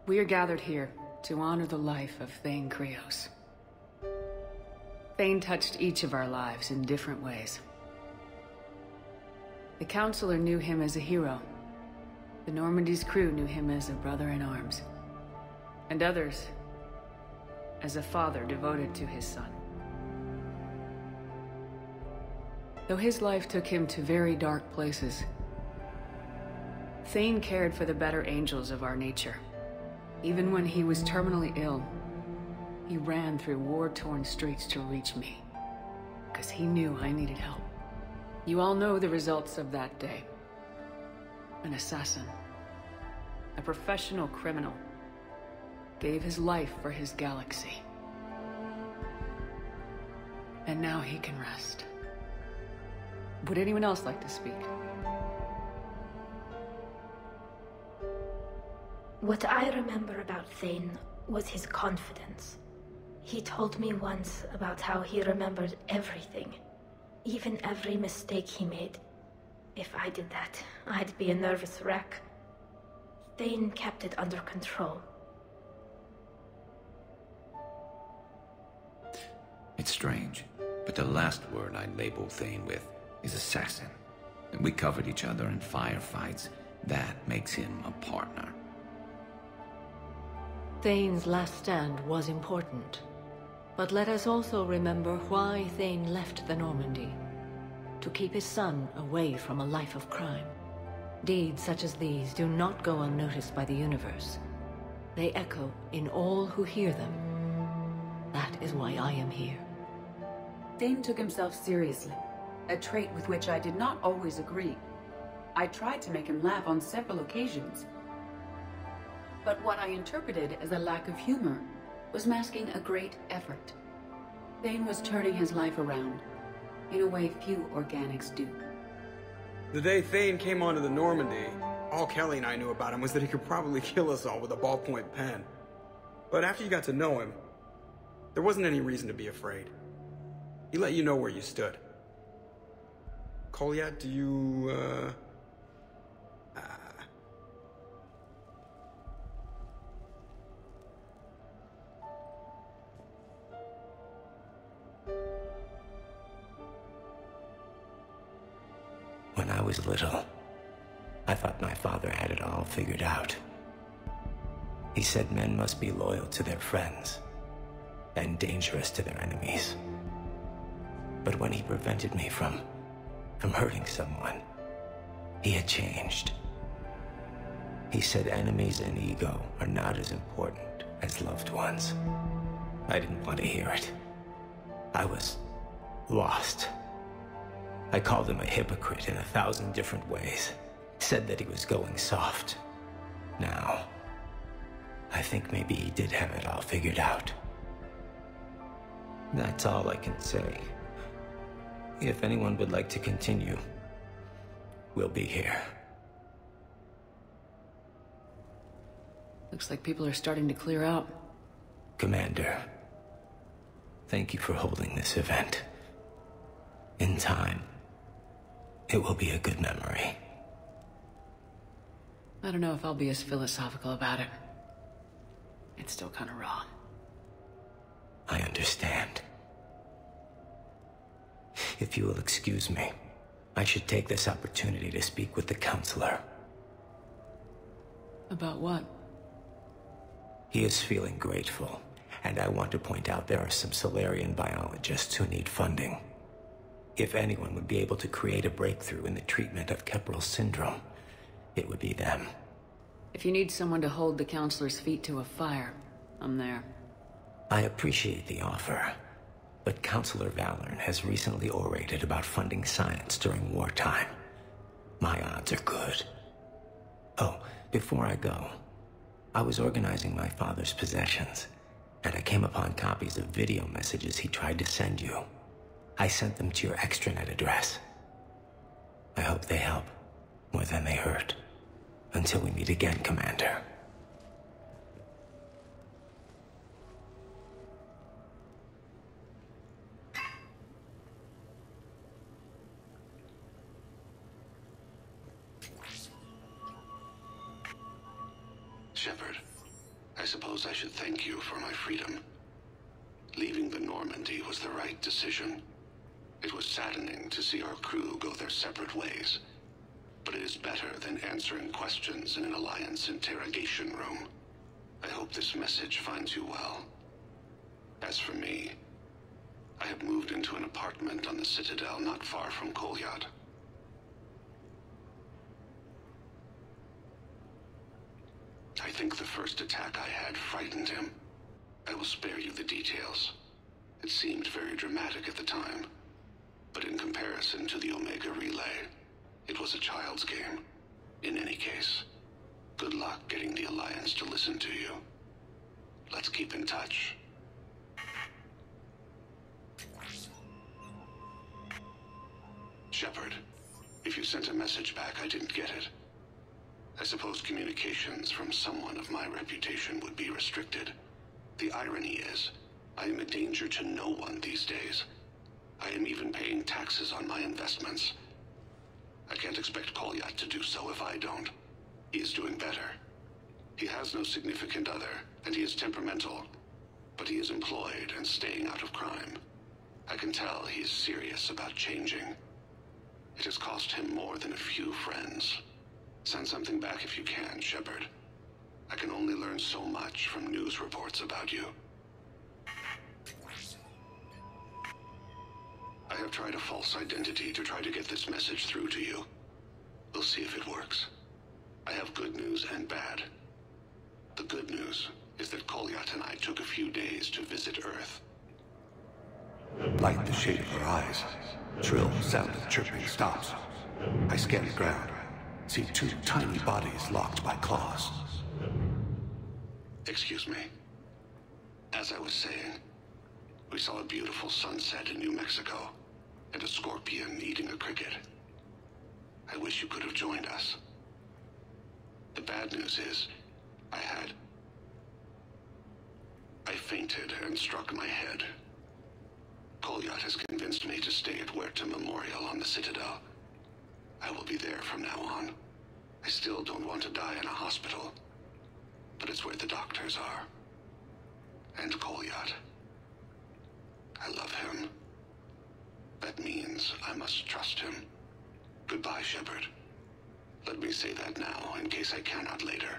We are gathered here to honor the life of Thane Krios. Thane touched each of our lives in different ways. The Counselor knew him as a hero. The Normandy's crew knew him as a brother in arms. And others, as a father devoted to his son. Though his life took him to very dark places, Thane cared for the better angels of our nature. Even when he was terminally ill, he ran through war-torn streets to reach me, because he knew I needed help. You all know the results of that day. An assassin, a professional criminal, gave his life for his galaxy. And now he can rest. Would anyone else like to speak? What I remember about Thane was his confidence. He told me once about how he remembered everything, even every mistake he made. If I did that, I'd be a nervous wreck. Thane kept it under control. It's strange, but the last word I labeled Thane with is assassin. And we covered each other in firefights. That makes him a partner. Thane's last stand was important. But let us also remember why Thane left the Normandy. To keep his son away from a life of crime. Deeds such as these do not go unnoticed by the universe. They echo in all who hear them. That is why I am here. Thane took himself seriously, a trait with which I did not always agree. I tried to make him laugh on several occasions. But what I interpreted as a lack of humor was masking a great effort. Thane was turning his life around, in a way few organics do. The day Thane came onto the Normandy, all Kelly and I knew about him was that he could probably kill us all with a ballpoint pen. But after you got to know him, there wasn't any reason to be afraid. He let you know where you stood. Kolyat, do you, When I was little, I thought my father had it all figured out. He said men must be loyal to their friends and dangerous to their enemies. But when he prevented me from hurting someone, he had changed. He said enemies and ego are not as important as loved ones. I didn't want to hear it. I was lost. I called him a hypocrite in 1,000 different ways. Said that he was going soft. Now, I think maybe he did have it all figured out. That's all I can say. If anyone would like to continue, we'll be here. Looks like people are starting to clear out. Commander, thank you for holding this event. In time, it will be a good memory. I don't know if I'll be as philosophical about it. It's still kind of raw. I understand. If you will excuse me, I should take this opportunity to speak with the Counselor. About what? He is feeling grateful, and I want to point out there are some Solarian biologists who need funding. If anyone would be able to create a breakthrough in the treatment of Keppel syndrome, it would be them. If you need someone to hold the Counselor's feet to a fire, I'm there. I appreciate the offer, but Counselor Valorn has recently orated about funding science during wartime. My odds are good. Oh, before I go, I was organizing my father's possessions, and I came upon copies of video messages he tried to send you. I sent them to your extranet address. I hope they help more than they hurt. Until we meet again, Commander. Shepard, suppose I should thank you for my freedom. Leaving the Normandy was the right decision. It was saddening to see our crew go their separate ways, but it is better than answering questions in an Alliance interrogation room. I hope this message finds you well. As for me, I have moved into an apartment on the Citadel not far from Kolyat. I think the first attack I had frightened him. I will spare you the details. It seemed very dramatic at the time, but in comparison to the Omega Relay, it was a child's game. In any case, good luck getting the Alliance to listen to you. Let's keep in touch. Shepard, if you sent a message back, I didn't get it. I suppose communications from someone of my reputation would be restricted. The irony is, I am a danger to no one these days. I am even paying taxes on my investments. I can't expect Kolyat to do so if I don't. He is doing better. He has no significant other, and he is temperamental, but he is employed and staying out of crime. I can tell he is serious about changing. It has cost him more than a few friends. Send something back if you can, Shepard. I can only learn so much from news reports about you. I have tried a false identity to try to get this message through to you. We'll see if it works. I have good news and bad. The good news is that Kolyat and I took a few days to visit Earth. Light the shade of her eyes. Shrill sound of chirping stops. I scan the ground. See two tiny bodies locked by claws. Excuse me. As I was saying, we saw a beautiful sunset in New Mexico, and a scorpion eating a cricket. I wish you could have joined us. The bad news is, I fainted and struck my head. Kolyat has convinced me to stay at Huerta Memorial on the Citadel. I will be there from now on. I still don't want to die in a hospital, but it's where the doctors are. And Kolyat. I love him. That means I must trust him. Goodbye, Shepard. Let me say that now, in case I cannot later.